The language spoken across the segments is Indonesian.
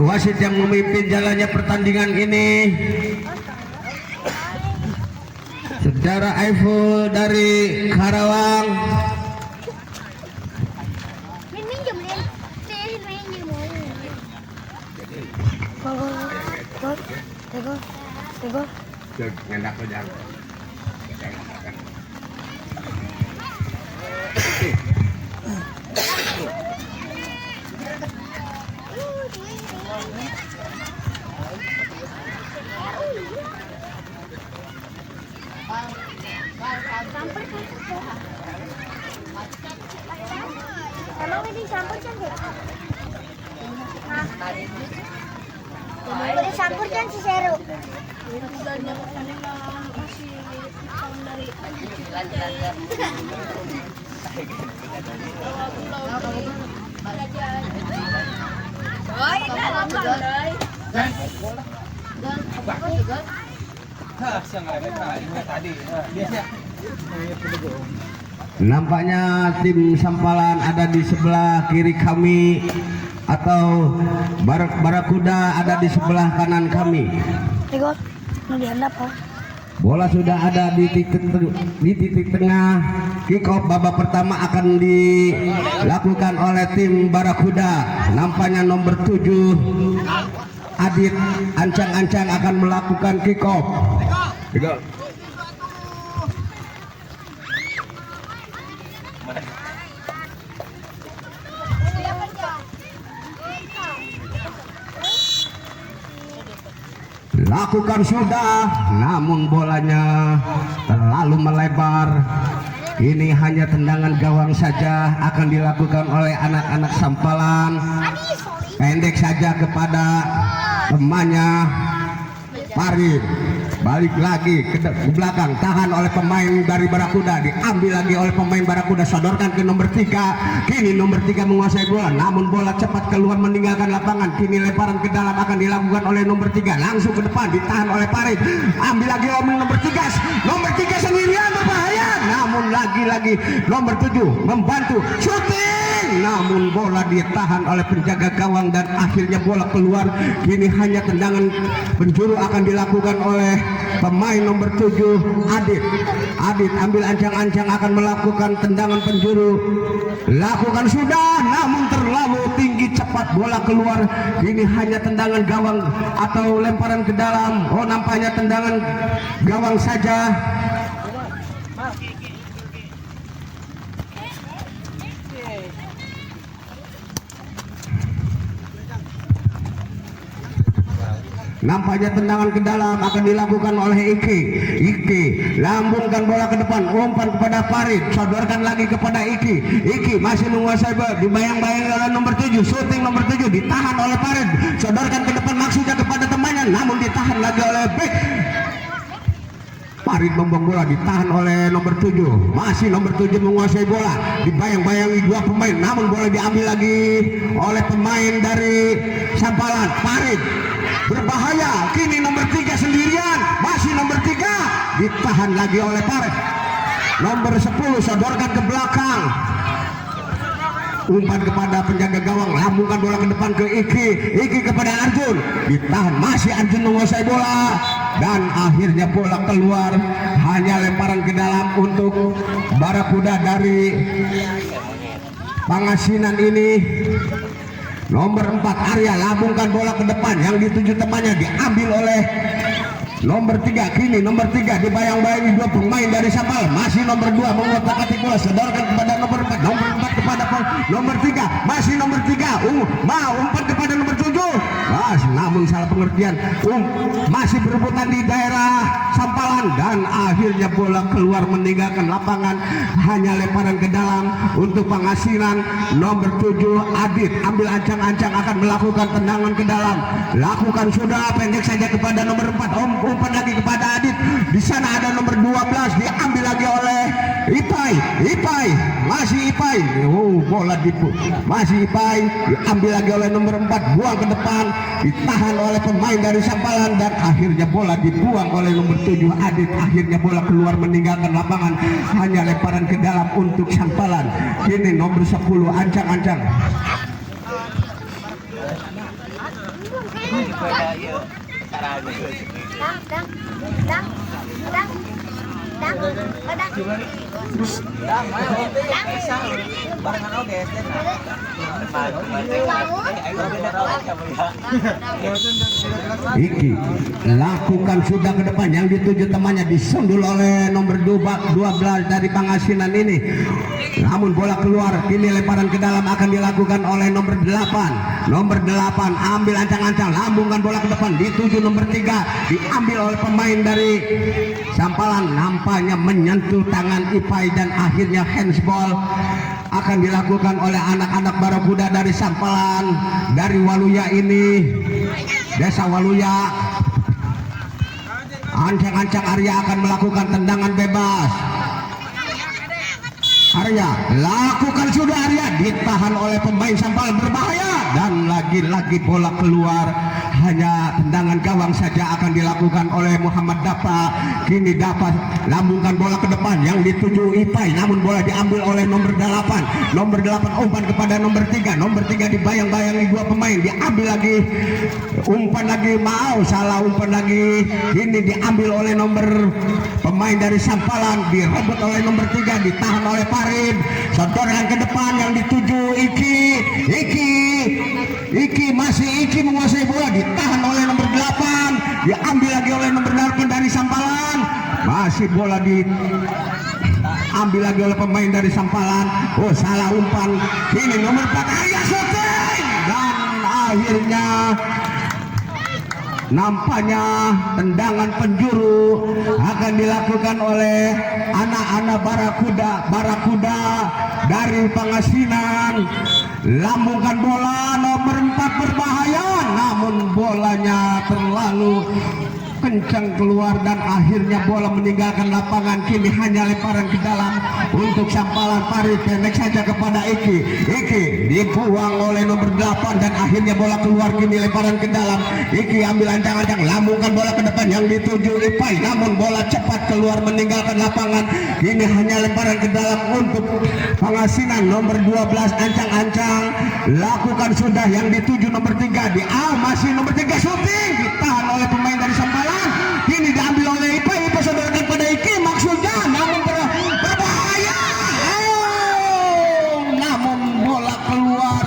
wasit yang memimpin jalannya pertandingan ini Saudara Aiful dari Karawang. Emang ini campur kan ya? Boleh campur kan si Seru? Nampaknya tim Sampalan ada di sebelah kiri kami atau Barakuda ada di sebelah kanan kami. Bola sudah ada di titik tengah. Kick off babak pertama akan dilakukan oleh tim Barakuda. Nampaknya nomor 7 Adit ancang-ancang akan melakukan kick off. Lakukan sudah, namun bolanya terlalu melebar. Ini hanya tendangan gawang saja akan dilakukan oleh anak-anak Sampalan. Pendek saja kepada temannya Farid. Balik lagi ke belakang, tahan oleh pemain dari Barakuda, diambil lagi oleh pemain Barakuda, sodorkan ke nomor 3. Kini nomor 3 menguasai bola, namun bola cepat keluar meninggalkan lapangan. Kini lemparan ke dalam akan dilakukan oleh nomor 3, langsung ke depan, ditahan oleh Farid. Ambil lagi oleh nomor 3, nomor 3 sendirian berbahaya, namun lagi-lagi nomor 7 membantu shooting, namun bola ditahan oleh penjaga gawang dan akhirnya bola keluar. Kini hanya tendangan penjuru akan dilakukan oleh pemain nomor 7 Adit. Adit ambil ancang-ancang akan melakukan tendangan penjuru. Lakukan sudah, namun terlalu tinggi, cepat bola keluar. Ini hanya tendangan gawang atau lemparan ke dalam. Oh, nampaknya tendangan gawang saja. Nampaknya tendangan ke dalam akan dilakukan oleh Iki lambungkan bola ke depan, umpan kepada Farid, sodorkan lagi kepada Iki masih menguasai bola, dibayang-bayang oleh nomor 7, shooting nomor 7, ditahan oleh Farid, sodorkan ke depan maksudnya kepada temannya, namun ditahan lagi oleh back. Farid membuang bola, ditahan oleh nomor 7, masih nomor 7 menguasai bola, dibayang-bayangi dua pemain, namun bola diambil lagi oleh pemain dari Sampalan. Farid berbahaya, kini nomor 3 sendirian, masih nomor 3, ditahan lagi oleh Farid. Nomor 10 sodorkan ke belakang, umpan kepada penjaga gawang, lambungkan bola ke depan ke Iki kepada Arjun, ditahan, masih Arjun menguasai bola dan akhirnya bola keluar. Hanya lemparan ke dalam untuk Barakuda dari Pangasinan ini. Nomor 4 Arya lambungkan bola ke depan, yang dituju temannya, diambil oleh nomor 3. Kini nomor 3 dibayang-bayangi dua pemain dari Sampal, masih nomor 2 mengotak-atik bola, sodorkan kepada nomor 4, nomor 4 kepada nomor 3, masih nomor 3 umpan kepada nomor 7, namun salah pengertian, masih berebutan di daerah Sampalan dan akhirnya bola keluar meninggalkan lapangan. Hanya lemparan ke dalam untuk Pangasinan. Nomor 7 Adit ambil ancang-ancang akan melakukan tendangan ke dalam, lakukan sudah, pendek saja kepada nomor 4, umpan lagi kepada Adit. Di sana ada nomor 12, diambil lagi oleh Ipai, masih Ipai. Bola masih Ipai, diambil lagi oleh nomor 4, buang ke depan, ditahan oleh pemain dari Sampalan dan akhirnya bola dibuang oleh nomor 7 Adit. Akhirnya bola keluar meninggalkan lapangan, hanya lemparan ke dalam untuk Sampalan. Kini nomor 10 ancang-ancang. Iki lakukan sudah ke depan yang dituju temannya, disundul oleh nomor 12 dari Pangasinan ini. Namun bola keluar, kini lemparan ke dalam akan dilakukan oleh nomor 8. Nomor 8 ambil ancang-ancang, lambungkan bola ke depan, dituju nomor 3, diambil oleh pemain dari Sampalan, nampaknya menyentuh tangan Ipai dan akhirnya handsball akan dilakukan oleh anak-anak Barakuda dari Sampalan, dari Waluya ini, Desa Waluya. Ancang-ancang Arya akan melakukan tendangan bebas. Arya lakukan sudah, Arya ditahan oleh pemain Sampalan, berbahaya dan lagi-lagi bola keluar. Hanya tendangan gawang saja akan dilakukan oleh Muhammad Dapa. Kini Dapa lambungkan bola ke depan yang dituju Ipai, namun bola diambil oleh nomor 8. Nomor 8 umpan kepada nomor 3. Nomor 3 dibayang-bayangi dua pemain, diambil lagi, umpan lagi, salah umpan lagi. Kini diambil oleh nomor pemain dari Sampalan, direbut oleh nomor 3, ditahan oleh Farid. Sodorkan ke depan yang dituju Iki masih Iki menguasai bola, ditahan oleh nomor 8, diambil lagi oleh nomor 8 dari Sampalan. Masih bola diambil lagi oleh pemain dari Sampalan. Oh, salah umpan. Ini nomor 4 Arya shooting dan akhirnya nampaknya tendangan penjuru akan dilakukan oleh anak-anak Barakuda dari Pangasinan. Lambungkan bola, nomor 4 berbahaya, namun bolanya terlalu kencang keluar dan akhirnya bola meninggalkan lapangan. Kini hanya lemparan ke dalam untuk Sampalan. Farid pendek saja kepada Iki dibuang oleh nomor 8 dan akhirnya bola keluar. Kini lemparan ke dalam, Iki ambil ancang-ancang, lambungkan bola ke depan yang dituju Ipai, namun bola cepat keluar meninggalkan lapangan. Kini hanya lemparan ke dalam untuk Pangasinan. Nomor 12 ancang-ancang lakukan sudah yang dituju nomor 3, masih nomor 3 shooting, ditahan oleh pemain dari Sampalan. Kini diambil oleh Ipai, sodorkan pada Iki maksudnya, namun berbahaya. Namun bola keluar.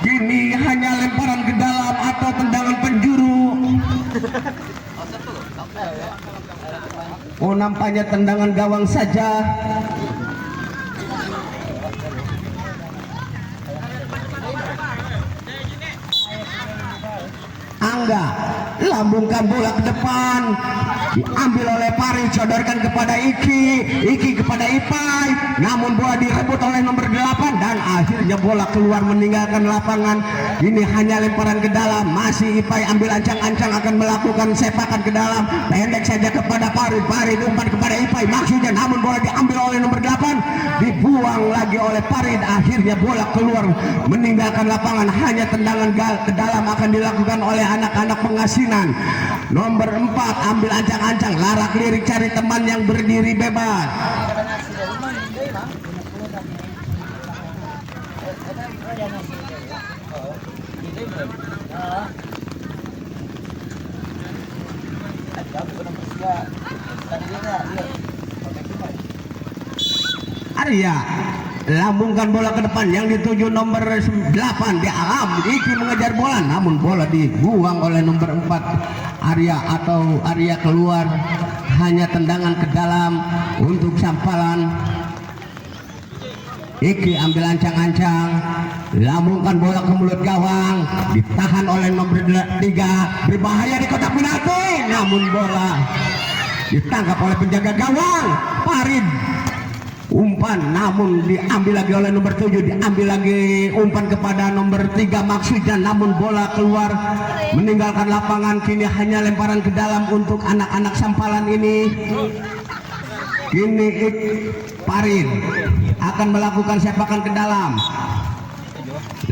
Kini hanya lemparan ke dalam atau tendangan penjuru. Oh, nampaknya tendangan gawang saja. Angga lambungkan bola ke depan, diambil oleh Farid, sodorkan kepada Iki kepada Ipai, namun bola direbut oleh nomor 8 dan akhirnya bola keluar meninggalkan lapangan. Ini hanya lemparan ke dalam, masih Ipai ambil ancang-ancang akan melakukan sepakan ke dalam, pendek saja kepada Farid umpan kepada Ipai maksudnya, namun bola diambil oleh nomor 8, dibuang lagi oleh Farid. Akhirnya bola keluar meninggalkan lapangan. Hanya tendangan ke dalam akan dilakukan oleh anak-anak Pangasinan. Nomor 4 ambil ancang-ancang, larak lirik cari teman yang berdiri bebas. Arya lambungkan bola ke depan yang dituju nomor 8, di alam Iki mengejar bola, namun bola dibuang oleh nomor 4 Arya keluar. Hanya tendangan ke dalam untuk Sampalan. Iki ambil ancang-ancang, lambungkan bola ke mulut gawang, ditahan oleh nomor 3, berbahaya di kotak penalti, namun bola ditangkap oleh penjaga gawang Farid. Umpan namun diambil lagi oleh nomor 7, diambil lagi umpan kepada nomor 3 maksudnya, namun bola keluar meninggalkan lapangan. Kini hanya lemparan ke dalam untuk anak-anak Sampalan ini. Kini Farid akan melakukan sepakan ke dalam,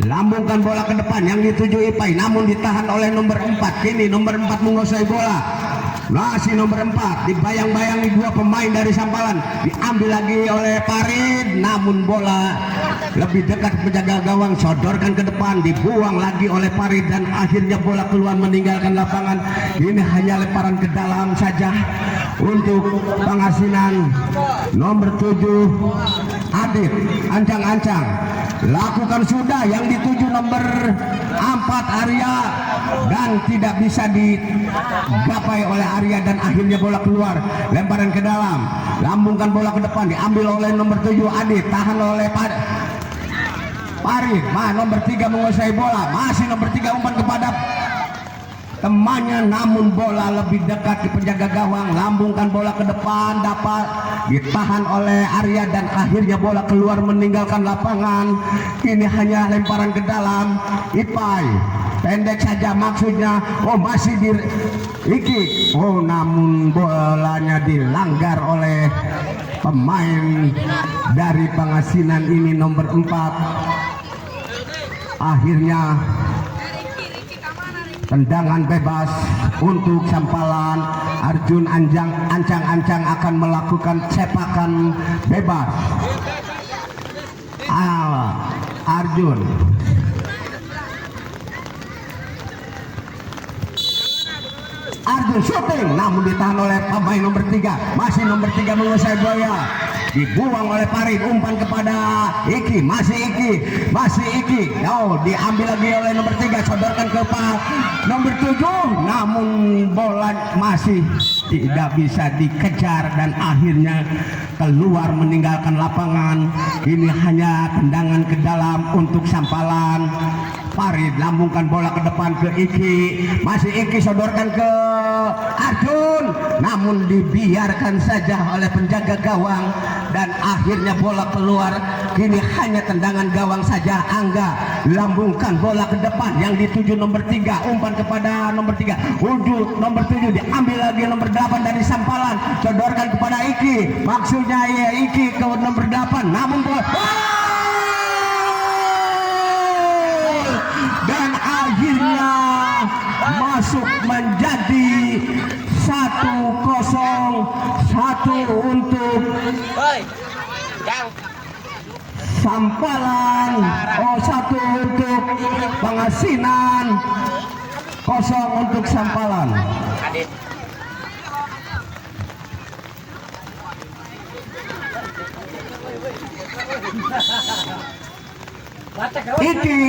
lambungkan bola ke depan yang dituju Ipai, namun ditahan oleh nomor 4. Kini nomor 4 menguasai bola, masih nomor 4 dibayang-bayangi dua pemain dari Sampalan, diambil lagi oleh Farid, namun bola lebih dekat penjaga gawang, sodorkan ke depan, dibuang lagi oleh Farid dan akhirnya bola keluar meninggalkan lapangan. Ini hanya lemparan ke dalam saja untuk Pangasinan. Nomor 7 Adit ancang-ancang lakukan sudah yang dituju nomor 4 Arya dan tidak bisa digapai oleh Arya dan akhirnya bola keluar, lemparan ke dalam, lambungkan bola ke depan, diambil oleh nomor 7 Adit, tahan oleh Farid. Nomor 3 menguasai bola, masih nomor 3 umpan kepada temannya, namun bola lebih dekat di penjaga gawang, lambungkan bola ke depan, dapat ditahan oleh Arya dan akhirnya bola keluar meninggalkan lapangan. Ini hanya lemparan ke dalam, Ipai pendek saja maksudnya, masih di Iki, namun bolanya dilanggar oleh pemain dari Pangasinan ini nomor 4. Akhirnya tendangan bebas untuk Sampalan. Arjun ancang-ancang akan melakukan sepakan bebas. Arjun syuting namun ditahan oleh pemain nomor 3, masih nomor 3 menguasai bola, dibuang oleh Farid, umpan kepada Iki, masih Iki, diambil lagi oleh nomor 3, sodorkan ke nomor 7, namun bola masih tidak bisa dikejar dan akhirnya keluar meninggalkan lapangan. Ini hanya tendangan ke dalam untuk Sampalan. Farid lambungkan bola ke depan ke Iki, masih Iki, sodorkan ke Arjun, namun dibiarkan saja oleh penjaga gawang dan akhirnya bola keluar. Kini hanya tendangan gawang saja. Angga lambungkan bola ke depan yang dituju nomor 3, umpan kepada nomor 3, nomor 7 diambil lagi nomor 8 dari Sampalan, sodorkan kepada Iki, maksudnya Iki ke nomor 8, namun bola dan akhirnya masuk menjadi 1-1 untuk Sampalan, 1 untuk Pangasinan, 0 untuk Sampalan. Iki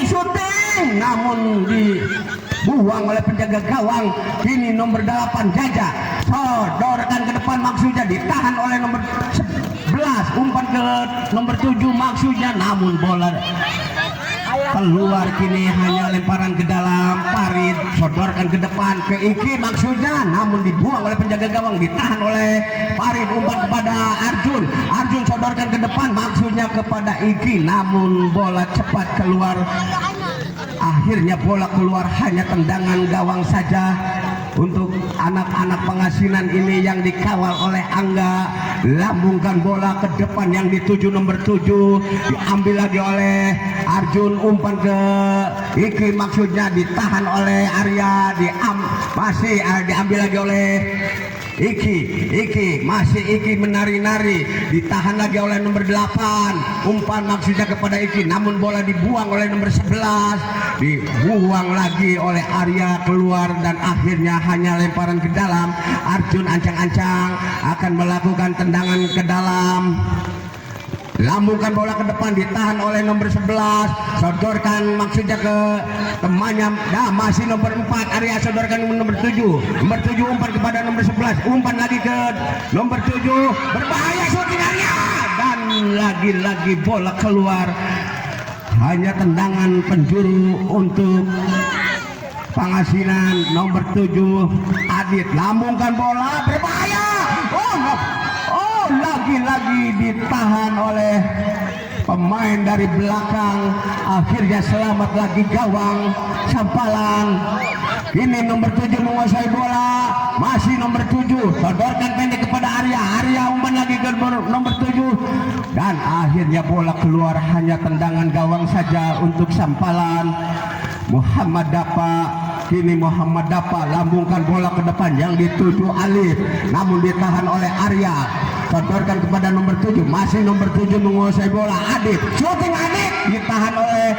syuting namun dibuang oleh penjaga gawang. Ini nomor 8 Jaja, sodorkan ke depan, maksudnya ditahan oleh nomor 11, umpan ke nomor 7 maksudnya, namun bola keluar. Kini hanya lemparan ke dalam. Farid sodorkan ke depan ke Iki maksudnya, namun dibuang oleh penjaga gawang, ditahan oleh Farid, umpan kepada Arjun sodorkan ke depan maksudnya kepada Iki, namun bola cepat keluar. Akhirnya bola keluar, hanya tendangan gawang saja untuk anak-anak Pangasinan ini yang dikawal oleh Angga. Lambungkan bola ke depan yang dituju nomor 7, diambil lagi oleh Arjun, umpan ke Iki maksudnya, ditahan oleh Arya, masih diambil lagi oleh Iki, masih Iki menari-nari, ditahan lagi oleh nomor 8, umpan maksudnya kepada Iki, namun bola dibuang oleh nomor 11, dibuang lagi oleh Arya, keluar dan akhirnya hanya lemparan ke dalam. Arjun ancang-ancang akan melakukan tendangan ke dalam, lambungkan bola ke depan, ditahan oleh nomor 11, sodorkan maksudnya ke temannya, masih nomor 4 Arya, sodorkan nomor 7, umpan kepada nomor 11, umpan lagi ke nomor 7, berbahaya shooting Arya dan lagi-lagi bola keluar. Hanya tendangan penjuru untuk Pangasinan. Nomor 7 Adit lambungkan bola, berbahaya, lagi-lagi ditahan oleh pemain dari belakang. Akhirnya selamat lagi gawang Sampalan. Ini nomor 7 menguasai bola, masih nomor 7, sodorkan pendek kepada Arya, umpan lagi ke nomor 7 dan akhirnya bola keluar. Hanya tendangan gawang saja untuk Sampalan. Muhammad Dapa kini Muhammad Dapa lambungkan bola ke depan yang dituju Alif, namun ditahan oleh Arya. Sodorkan kepada nomor 7, masih nomor 7 menguasai bola. Adit, shooting Adit ditahan oleh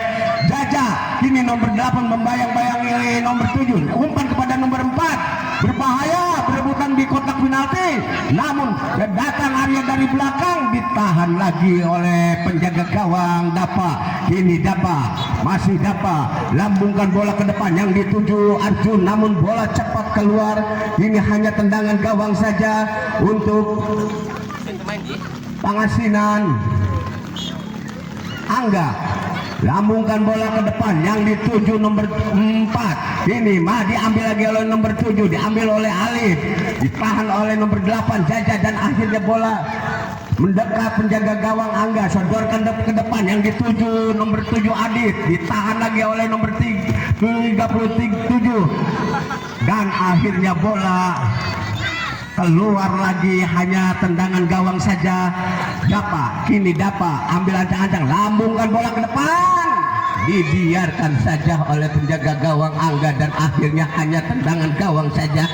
Jaja. Kini nomor 8 membayang-bayangi nomor 7, umpan kepada nomor 4, berbahaya berebutan di kotak penalti, namun datang Arya dari belakang, ditahan lagi oleh penjaga gawang Dapa. Kini Dapa, masih Dapa lambungkan bola ke depan yang dituju Arjun, namun bola cepat keluar. Ini hanya tendangan gawang saja untuk Pangasinan. Angga lambungkan bola ke depan yang dituju nomor 4. Ini diambil lagi oleh nomor 7, diambil oleh Alif, ditahan oleh nomor 8 Jaja, dan akhirnya bola mendekat penjaga gawang Angga. Sodorkan ke depan yang dituju nomor 7 Adit, ditahan lagi oleh nomor 37, dan akhirnya bola keluar lagi, hanya tendangan gawang saja. Dapa, kini Dapa ambil ancang-ancang, lambungkan bola ke depan, dibiarkan saja oleh penjaga gawang Angga, dan akhirnya hanya tendangan gawang saja.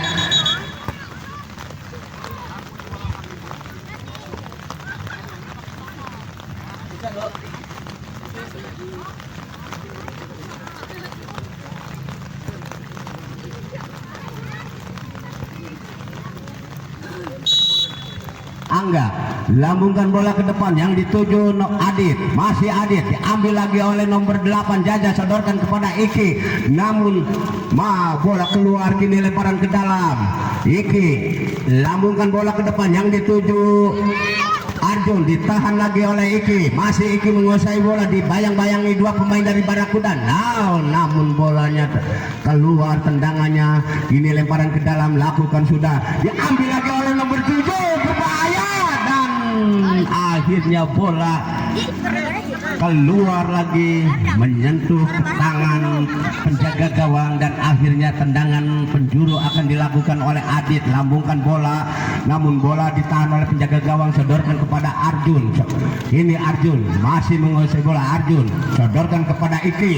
Angga lambungkan bola ke depan yang dituju Adit, masih Adit, diambil lagi oleh nomor 8 Jaja. Sodorkan kepada Iki, namun bola keluar. Kini lemparan ke dalam. Iki lambungkan bola ke depan yang dituju Arjun, ditahan lagi oleh Iki, masih Iki menguasai bola, dibayang-bayangi dua pemain dari Barakuda. Namun bolanya keluar, tendangannya. Ini lemparan ke dalam, lakukan sudah, diambil lagi oleh nomor 7, berbahaya, dan akhirnya bola keluar lagi, menyentuh tangan penjaga gawang, dan akhirnya tendangan penjuru akan dilakukan oleh Adit. Lambungkan bola, namun bola ditahan oleh penjaga gawang. Sodorkan kepada Arjun. Ini Arjun masih menguasai bola. Arjun sodorkan kepada Iki,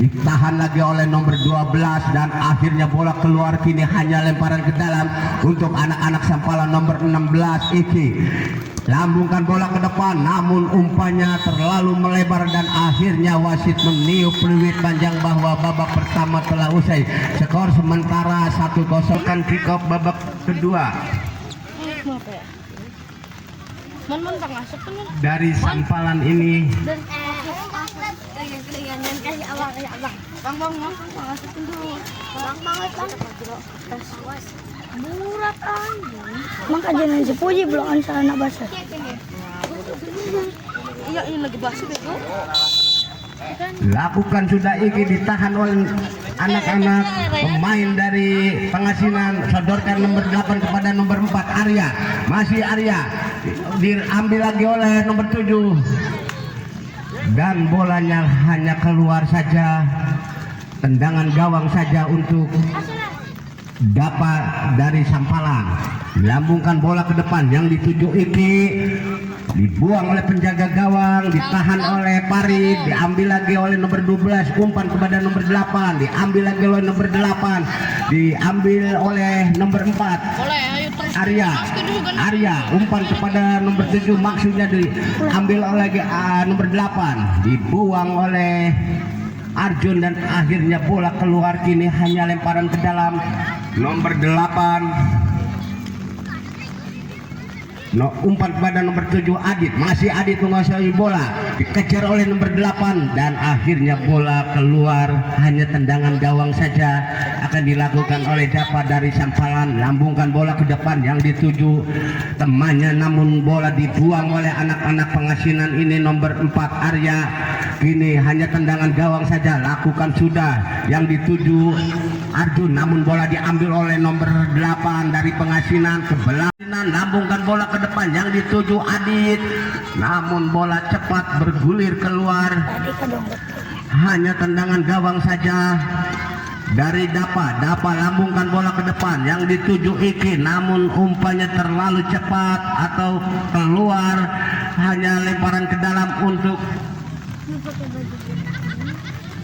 ditahan lagi oleh nomor 12, dan akhirnya bola keluar. Kini hanya lemparan ke dalam untuk anak-anak Sampalan nomor 16 Iki. Lambungkan bola ke depan, namun umpannya terlalu melebar, dan akhirnya wasit meniup peluit panjang bahwa babak pertama telah usai. Skor sementara 1-0. Kan kick off babak kedua dari Sampalan ini. Murat aja. Maka jangan sepuji belum sana anak basah. Iya, ini lagi basah itu. Lakukan sudah, Iki ditahan oleh anak-anak pemain dari Pangasinan. Sodorkan nomor 8 kepada nomor 4 Arya, masih Arya, diambil lagi oleh nomor 7, dan bolanya hanya keluar saja. Tendangan gawang saja untuk Dapa dari Sampalan. Lambungkan bola ke depan yang dituju Iki, dibuang oleh penjaga gawang, ditahan oleh Parit, diambil lagi oleh nomor 12, umpan kepada nomor 8, diambil lagi oleh nomor 8, diambil oleh nomor 4 Arya, umpan kepada nomor 7, maksudnya diambil oleh nomor 8, dibuang oleh Arjun, dan akhirnya bola keluar. Kini hanya lemparan ke dalam. Nomor 8 umpan kepada nomor 7 Adit, masih Adit menguasai bola, dikejar oleh nomor 8, dan akhirnya bola keluar. Hanya tendangan gawang saja akan dilakukan oleh Dapa dari Sampalan. Lambungkan bola ke depan yang dituju temannya, namun bola dibuang oleh anak-anak Pangasinan ini. Nomor 4 Arya, kini hanya tendangan gawang saja. Lakukan sudah yang dituju Arjun, namun bola diambil oleh nomor 8 dari Pangasinan ke belakang. Lambungkan bola ke depan yang dituju Adit, namun bola cepat bergulir keluar. Hanya tendangan gawang saja dari Dapa. Lambungkan bola ke depan yang dituju Iki, namun umpannya terlalu cepat atau keluar. Hanya lemparan ke dalam untuk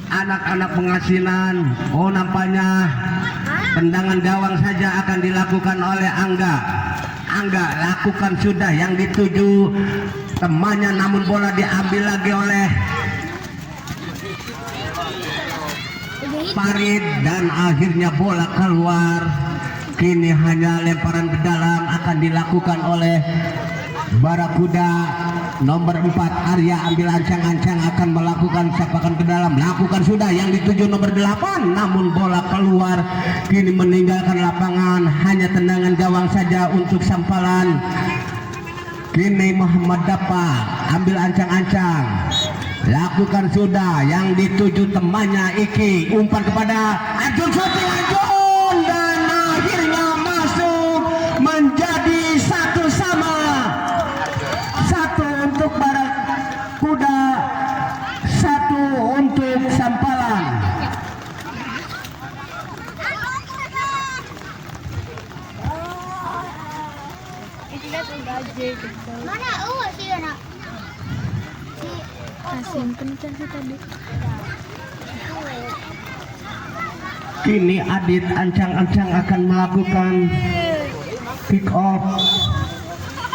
anak-anak pengasinan. Oh, nampaknya tendangan gawang saja akan dilakukan oleh Angga. Angga lakukan sudah yang dituju temannya, namun bola diambil lagi oleh Farid dan akhirnya bola keluar. Kini hanya lemparan ke dalam akan dilakukan oleh Barakuda. Nomor 4 Arya ambil ancang-ancang akan melakukan sepakan ke dalam, lakukan sudah yang dituju nomor 8, namun bola keluar. Kini meninggalkan lapangan, hanya tendangan gawang saja untuk Sampalan. Kini Muhammad Dapa ambil ancang-ancang, lakukan sudah yang dituju temannya Iki, umpan kepada Arjun Suti Arjun, dan akhirnya masuk menjadi 1-1 untuk Barakuda, 1 untuk Sampalan. Mana? Oh, sih anak. Asin kencang sih tadi. Kini Adit ancang-ancang akan melakukan pick off.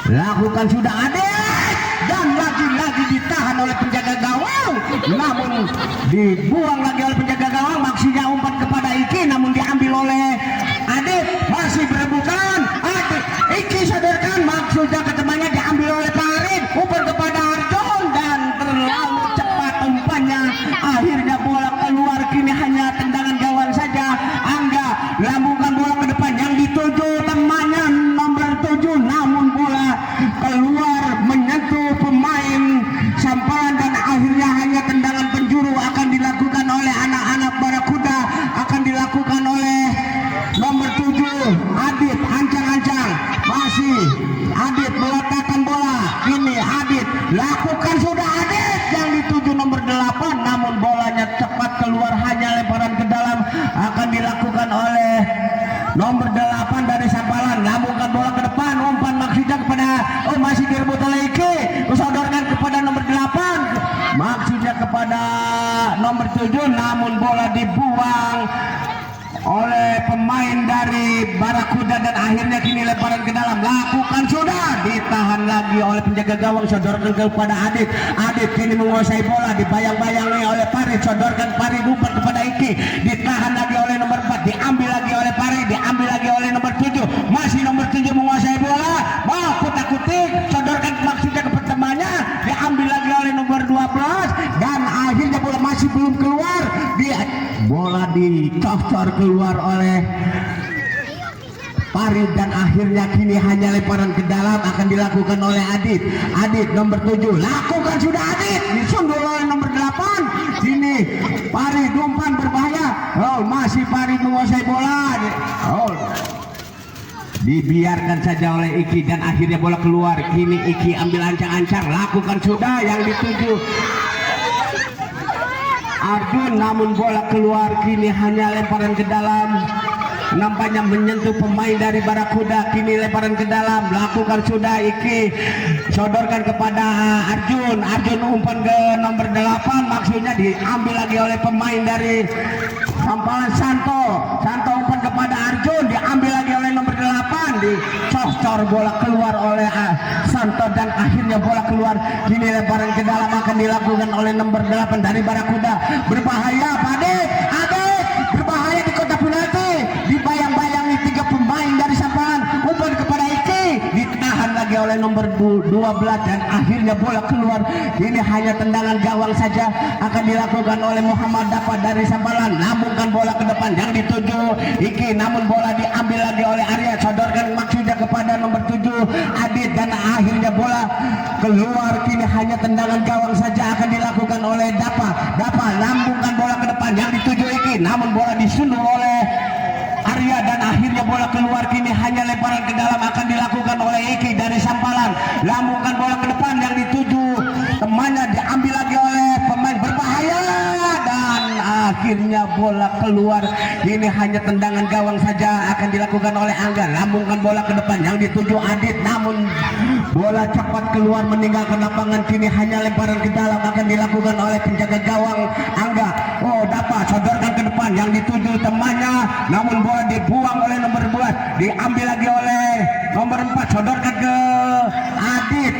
Lakukan sudah Adit, dan lagi-lagi ditahan oleh penjaga gawang, namun dibuang lagi oleh penjaga gawang. Maksudnya umpan kepada Iki, namun diambil oleh Adit. Masih berebutan Adit, Iki sodorkan, maksudnya ke temannya, diambil oleh Farid. Umpan kepada Arjun dan terlalu cepat umpannya, akhirnya bola keluar. Kini hanya tendangan gawang saja. Angga lambungkan bola ke depan yang dituju temannya nomor 7, namun bola keluar menyentuh pemain Sampalan, dan akhirnya hanya tendangan penjuru akan dilakukan oleh anak-anak Barakuda, akan dilakukan oleh nomor 7 Adit. Ancang-ancang masih Adit meletakkan bola. Ini Adit lakukan sudah Adit yang dituju nomor 8, namun bolanya cepat keluar, hanya lemparan ke dalam akan dilakukan oleh nomor 8 dari Sampalan. Lambungkan bola ke depan, umpan maksudnya kepada masih direbut oleh Iki, disodorkan kepada nomor 8, maksudnya kepada nomor 7, namun bola dibuang oleh pemain dari Barakuda, dan akhirnya kini lemparan ke dalam. Lakukan sudah, ditahan lagi oleh penjaga gawang, sodorkan kepada Adit. Adit kini menguasai bola, dibayang-bayangi oleh Farid, sodorkan Farid, umpan kepada Iki, ditahan lagi oleh nomor 4, diambil lagi oleh Farid, diambil lagi oleh nomor 7, masih nomor 7 menguasai bola, mau kutak-kutik, sodorkan maksudnya ke temannya, diambil lagi oleh nomor 12, dan akhirnya bola masih belum keluar, bola dicocor keluar oleh Farid, dan akhirnya kini hanya lemparan ke dalam akan dilakukan oleh Adit. Adit nomor 7, lakukan sudah Adit, disundul oleh nomor 8. Kini Farid, umpan berbahaya. Oh, masih Farid menguasai bola. Oh, dibiarkan saja oleh Iki, dan akhirnya bola keluar. Kini Iki ambil ancang-ancang, lakukan sudah yang dituju Arjun, namun bola keluar. Kini hanya lemparan ke dalam, nampaknya menyentuh pemain dari Barakuda. Kini lemparan ke dalam, lakukan sudah Iki, sodorkan kepada Arjun. Arjun umpan ke nomor 8, maksudnya diambil lagi oleh pemain dari Sampalan, Santo. Santo umpan kepada Arjun, diambil lagi oleh nomor 8, dicocor bola keluar oleh Santo, dan akhirnya bola keluar. Kini lemparan ke dalam akan dilakukan oleh nomor 8 dari Barakuda. Berbahaya Adit, Adit berbahaya di kotak penalti, dibayang-bayangi 3 pemain dari Sampalan. Umpan kepada Iki, ditahan lagi oleh nomor 12, dan akhirnya bola keluar. Ini hanya tendangan gawang saja akan dilakukan oleh Muhammad Dapat dari Sampalan. Lambungkan bola ke depan yang dituju Iki, namun bola diambil lagi oleh Arya, sodorkan maksudnya kepada nomor 7 Adit, dan akhirnya bola keluar. Kini hanya tendangan gawang saja akan dilakukan oleh Dapa. Dapa lambungkan bola ke depan yang dituju Iki, namun bola disundul oleh Arya, dan akhirnya bola keluar. Kini hanya lemparan ke dalam akan dilakukan oleh Iki dari Sampalan. Lambungkan bola ke depan yang dituju temannya, diambil lagi oleh pemain berbahaya, dan akhirnya akhirnya bola keluar. Ini hanya tendangan gawang saja akan dilakukan oleh Angga. Lambungkan bola ke depan yang dituju Adit, namun bola cepat keluar meninggalkan lapangan. Kini hanya lemparan ke dalam akan dilakukan oleh penjaga gawang Angga. Oh, dapat sodorkan ke depan yang dituju temannya, namun bola dibuang oleh nomor 12, diambil lagi oleh nomor 4, sodorkan ke Adit.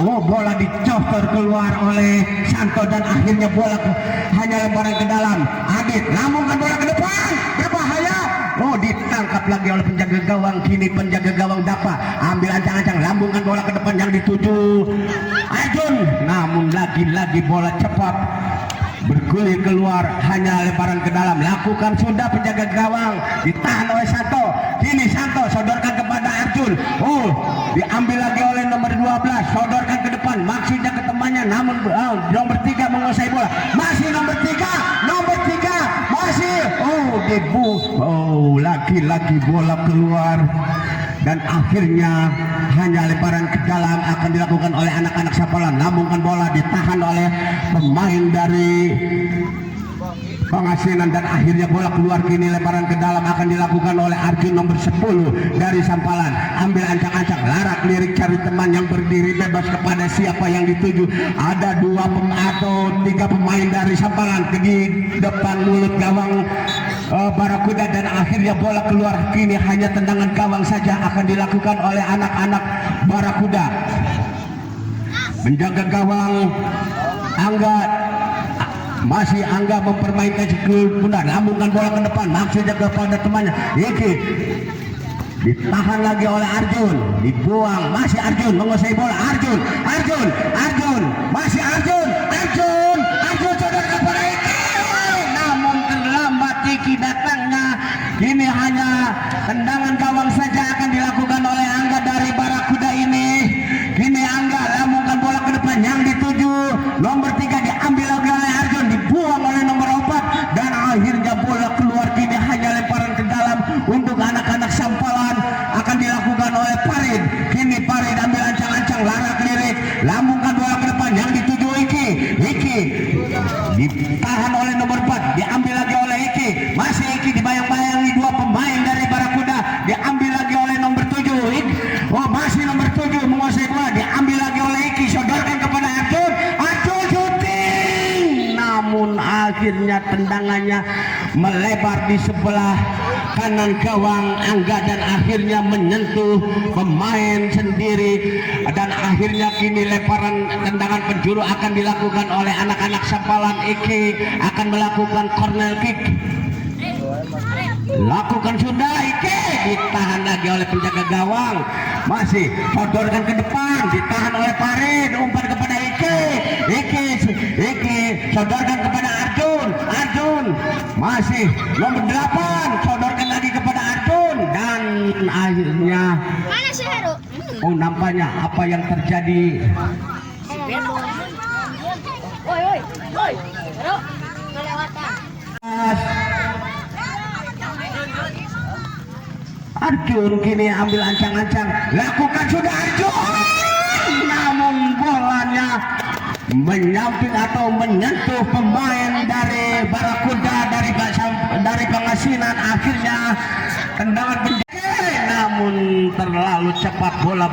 Bola dicotor keluar oleh Santo dan akhirnya bola hanya lemparan ke dalam. Adit lambungkan bola ke depan, berbahaya. Oh, ditangkap lagi oleh penjaga gawang. Kini penjaga gawang dapat ambil ancang-ancang, lambungkan bola ke depan yang dituju Arjun, namun lagi-lagi bola cepat bergulir keluar, hanya lemparan ke dalam. Lakukan sudah penjaga gawang, ditahan oleh Santo. Kini Santo sodorkan kepada Arjun. Oh, diambil lagi oleh nomor 12, sodorkan ke depan, maksudnya ke temannya, namun nomor 3 menguasai bola. Masih nomor 3 masih. Lagi-lagi bola keluar dan akhirnya hanya lemparan ke dalam akan dilakukan oleh anak-anak Sampalan. Lambungkan bola ditahan oleh pemain dari Pangasinan dan akhirnya bola keluar. Kini lemparan ke dalam akan dilakukan oleh Arjun nomor 10 dari Sampalan. Ambil ancang-ancang, larak lirik cari teman yang berdiri bebas kepada siapa yang dituju. Ada 2 atau 3 pemain dari Sampalan di depan mulut gawang Barakuda dan akhirnya bola keluar. Kini hanya tendangan gawang saja akan dilakukan oleh anak-anak Barakuda. Menjaga gawang Angga, masih Angga mempermainkan Cikundar, lambungkan bola ke depan, maksudnya kepada temannya. Iki ditahan lagi oleh Arjun, dibuang, masih Arjun menguasai bola. Arjun masih Arjun sodorkan kepada Iki, namun terlambat Iki datangnya. Kini hanya tendangan gawang saja akan dilakukan oleh Angga dari Barakuda ini. Kini Angga lambungkan bola ke depan yang dituju nomor 3, diambil lagi oleh Arjun, dibuang oleh nomor 4 dan akhirnya bola keluar. Kini hanya lemparan ke dalam untuk anak-anak Sampalan akan dilakukan oleh Farid. Kini Farid ambil ancang-ancang, larak lirik, lambungkan bola ke depan yang dituju Iki ditahan oleh nomor 4, diambil lagi oleh Iki, masih Iki dibayang-bayangi 2 pemain dari Barakuda, diambil lagi oleh nomor 7. Masih nomor 7 menguasai bola, diambil lagi oleh Iki, sodorkan kepada Arjun syuting, namun akhirnya tendangannya melebar di sebelah kanan gawang Angga dan akhirnya menyentuh pemain sendiri dan akhirnya kini lemparan tendangan penjuru akan dilakukan oleh anak-anak Sampalan. Iki akan melakukan corner kick, lakukan sudah. Iki ditahan lagi oleh penjaga gawang, masih sodorkan ke depan, ditahan oleh Farid, umpan kepada Iki sodorkan kepada Arjun masih nomor 8, sodorkan lagi kepada Arjun dan akhirnya Mana si Heru? nampaknya apa yang terjadi. Woi, Heru, kelewatan. Arjun kini ambil ancang-ancang, lakukan sudah Arjun, namun bolanya menyamping atau menyentuh pemain dari Barakuda dari Pangasinan. Akhirnya tendangan penjaga, namun terlalu cepat bola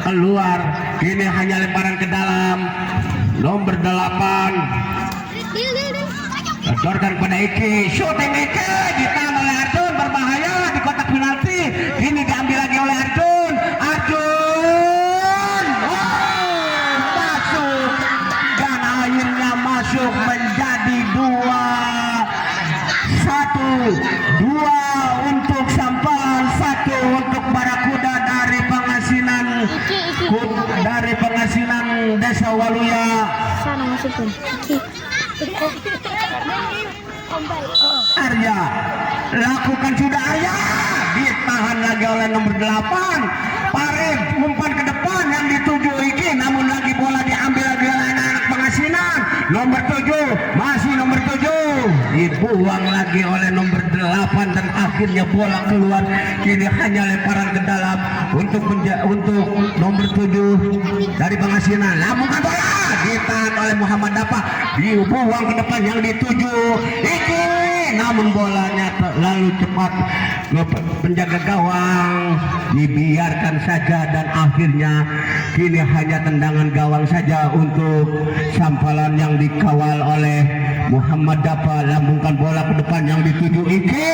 keluar. Kini hanya lemparan ke dalam nomor 8, sodorkan pada Iki, shooting Iki ditahan oleh Arjun, berbahaya di kotak penalti. Kini diambil lagi oleh Arjun masuk dan akhirnya masuk menjadi 2-1 untuk Sampalan, 1 untuk Barakuda dari Pangasinan Desa Waluya. Sana masukin. Arya lakukan sudah, Arya ditahan lagi oleh nomor 8 Farid, umpan ke depan yang dituju Iki, namun lagi bola diambil lagi oleh anak-anak Pangasinan. Nomor 7, masih nomor 7 dibuang lagi oleh nomor 8 dan akhirnya bola keluar. Kini hanya lemparan ke dalam untuk nomor 7 dari Pangasinan. Lambungkan bola ditahan oleh Muhammad Dafa, dibuang ke depan yang dituju Iki namun bolanya terlalu cepat ke penjaga gawang, dibiarkan saja dan akhirnya kini hanya tendangan gawang saja untuk Sampalan yang dikawal oleh Muhammad Dapa. Lambungkan bola ke depan yang dituju Iki.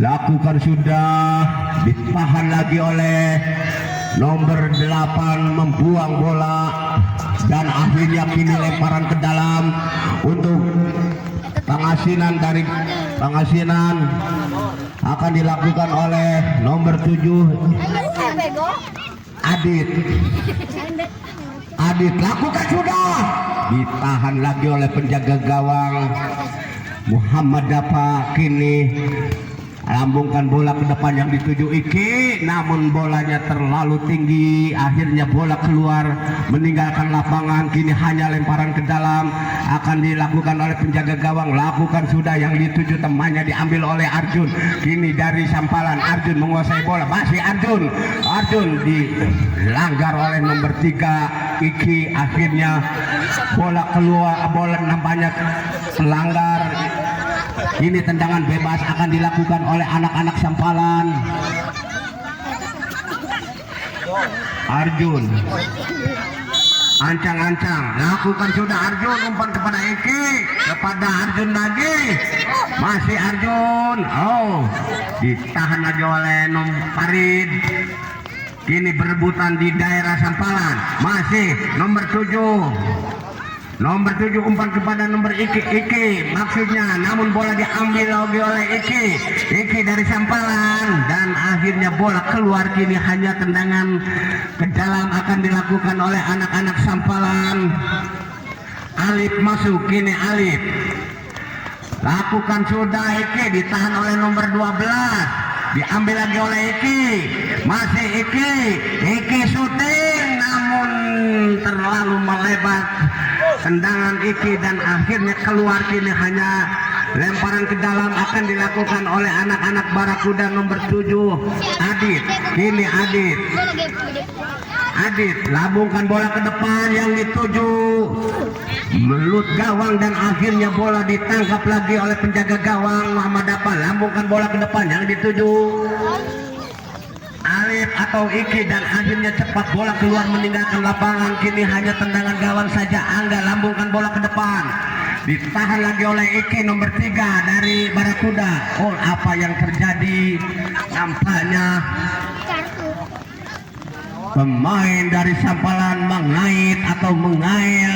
Lakukan sudah, ditahan lagi oleh nomor 8, membuang bola dan akhirnya kini lemparan ke dalam untuk pengasinan dari pengasinan akan dilakukan oleh nomor 7 Adit lakukan sudah, ditahan lagi oleh penjaga gawang Muhammad Dapa. Kini lambungkan bola ke depan yang dituju Iki, namun bolanya terlalu tinggi, akhirnya bola keluar meninggalkan lapangan. Kini hanya lemparan ke dalam akan dilakukan oleh penjaga gawang. Lakukan sudah yang dituju temannya, diambil oleh Arjun. Kini dari Sampalan, Arjun menguasai bola, masih Arjun dilanggar oleh nomor 3 Iki. Akhirnya bola keluar, bola nampaknya pelanggar. Ini tendangan bebas akan dilakukan oleh anak-anak Sampalan. Arjun ancang-ancang, lakukan sudah Arjun, umpan kepada Iki, kepada Arjun lagi, masih Arjun. Oh, ditahan lagi oleh Farid. Kini berebutan di daerah Sampalan, masih nomor 7 umpan kepada nomor Iki maksudnya, namun bola diambil lagi oleh Iki dari Sampalan dan akhirnya bola keluar. Kini hanya tendangan ke dalam akan dilakukan oleh anak-anak Sampalan. Alif masuk, kini Alif lakukan sudah, Iki ditahan oleh nomor 12, diambil lagi oleh Iki, masih Iki syuting namun terlalu melebar tendangan Iki dan akhirnya keluar. Kini hanya lemparan ke dalam akan dilakukan oleh anak-anak Barakuda nomor 7 Adit. Kini Adit lambungkan bola ke depan yang dituju melut gawang dan akhirnya bola ditangkap lagi oleh penjaga gawang Muhammad Dapa. Lambungkan bola ke depan yang dituju Alif atau Iki dan akhirnya cepat bola keluar meninggalkan lapangan. Kini hanya tendangan gawang saja. Angga lambungkan bola ke depan, ditahan lagi oleh Iki nomor 3 dari Barakuda. Oh, apa yang terjadi? Nampaknya pemain dari Sampalan mengait atau mengail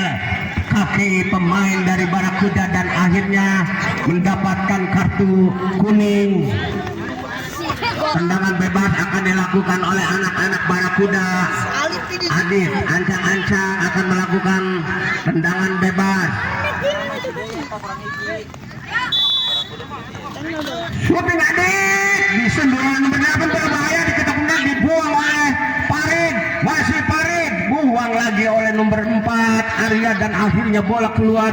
kaki pemain dari Barakuda dan akhirnya mendapatkan kartu kuning. Tendangan bebas akan dilakukan oleh anak-anak Barakuda. Adit ancang-ancang akan melakukan tendangan bebas. Shooting Adit di senduran nomor 8 berbahaya, diketok-ketok, dibuang oleh Farid. Masih Farid, buang lagi oleh nomor 4 Arya dan akhirnya bola keluar.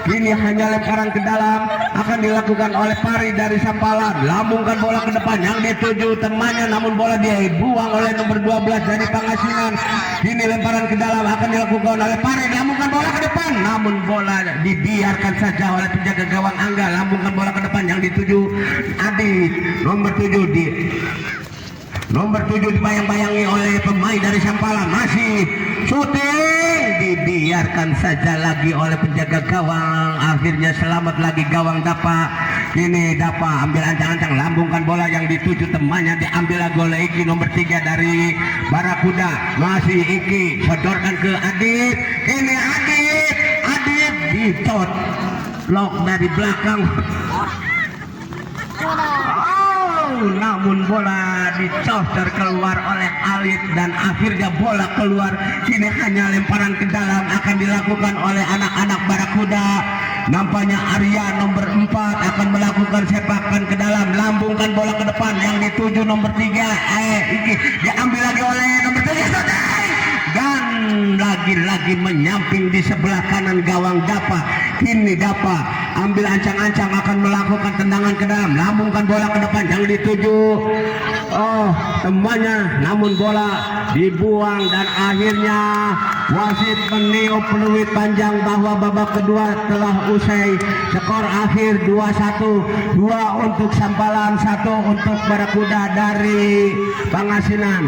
Kini hanya lemparan ke dalam akan dilakukan oleh Farid dari Sampalan. Lambungkan bola ke depan yang dituju temannya namun bola dibuang oleh nomor 12 dari Pangasinan. Kini lemparan ke dalam akan dilakukan oleh Farid. Lambungkan bola ke depan namun bola dibiarkan saja oleh penjaga gawang Angga. Lambungkan bola ke depan yang dituju Adit nomor 7 dibayang-bayangi oleh pemain dari Sampalan. Masih syuting, dibiarkan saja lagi oleh penjaga gawang. Akhirnya selamat lagi gawang Dapa. Kini Dapa ambil ancang-ancang, lambungkan bola yang dituju temannya, diambil lagi oleh Iki nomor 3 dari Barakuda. Masih Iki sodorkan ke Adit. Ini Adit dicot lock dari belakang. Namun bola dicoster keluar oleh Alif dan akhirnya bola keluar. Kini hanya lemparan ke dalam akan dilakukan oleh anak-anak Barakuda. Nampaknya Arya nomor 4 akan melakukan sepakan ke dalam. Lambungkan bola ke depan yang dituju nomor 3 Iki diambil lagi oleh nomor 3 dan lagi-lagi menyamping di sebelah kanan gawang Dapa. Kini Dapa ambil ancang-ancang akan melakukan tendangan ke dalam. Lambungkan bola ke depan yang dituju temannya, namun bola dibuang dan akhirnya wasit meniup peluit panjang bahwa babak kedua telah usai. Skor akhir 2-1, 2 untuk Sampalan, 1 untuk Barakuda dari Pangasinan.